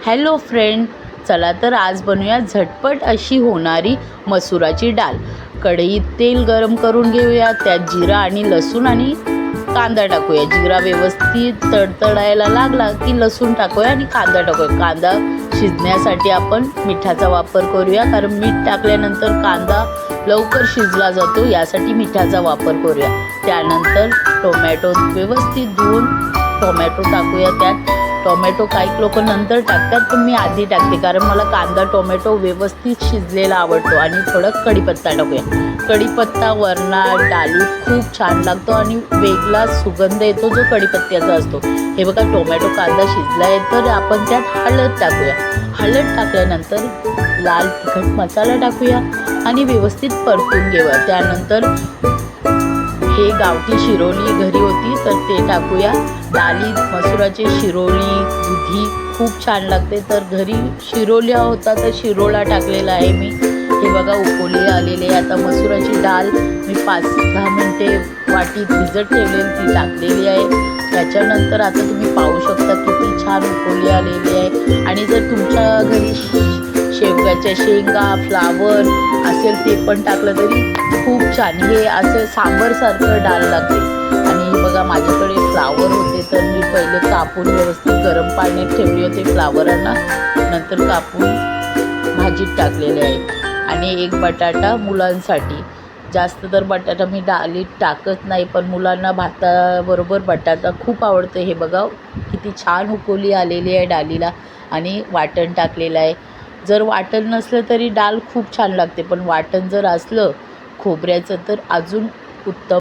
Hello friend, चला तर आज बनवूया झटपट अशी होणारी मसुराची डाळ। कढईत तेल गरम करून घेऊया, त्यात जिरा आणि लसूण आणि कांदा टाकूया। जिरा व्यवस्थित तडतडायला लागला की लसूण टाकूया आणि कांदा टाकूया। कांदा शिजण्यासाठी आपण मिठाचा वापर करूया, कारण मीठ टाकल्यानंतर कांदा लवकर शिजला जातो, यासाठी मिठाचा वापर करूया। त्यानंतर टोमॅटो व्यवस्थित धुवून टोमॅटो टाकूया। त्यात टोमॅटो काही लोक नंतर टाकतात, पण मी आधी टाकते, कारण मला कांदा टोमॅटो व्यवस्थित शिजलेला आवडतो। आणि थोडा कढीपत्ता टाकूया। कढीपत्ता वरणात डाळीत खूप छान लागतो आणि वेगळा सुगंध येतो जो कढीपत्त्याचा असतो। हे बघा, टोमॅटो कांदा शिजला आहे, तर आपण त्यात हळद टाकूया। हळद टाकल्यानंतर लाल तिखट मसाला टाकूया आणि व्यवस्थित परतून घेऊया। त्यानंतर हे गावठी शिरोली घरी होती, तर ते टाकूया। डाळीत मसुराची शिरोली दुधी खूप छान लागते, तर घरी शिरोल्या होता तर शिरोळा टाकलेला आहे मी। हे बघा, उकळी आलेली आहे। आता मसुराची डाळ मी 5-10 मिनिटे वाटीत भिजत ठेवलेली, ती टाकलेली आहे। त्याच्यानंतर आता तुम्ही पाहू शकता किती छान उकळी आलेली आहे। आणि जर तुमच्या घरी शेवग्याच्या शेंगा फ्लावर असेल ते पण टाकलं तरी खूप छान, हे असं सांबरसारखं डाळ लागते। आणि बघा, माझ्याकडे फ्लावर होते, तर मी पहिले कापून व्यवस्थित गरम पाण्यात ठेवले होते फ्लावरांना, नंतर कापून भाजीत टाकलेले आहे। आणि एक बटाटा मुलांसाठी, जास्त तर बटाटा मी डाळीत टाकत नाही, पण मुलांना भाताबरोबर बटाटा खूप आवडतं। हे बघा, किती छान उकळी आलेली आहे डाळीला आणि वाटण टाकलेलं आहे। जर वाटण नसलं तरी डाळ खूप छान लागते, पण वाटण जर असलं खोबऱ्याचं तर अजून उत्तम।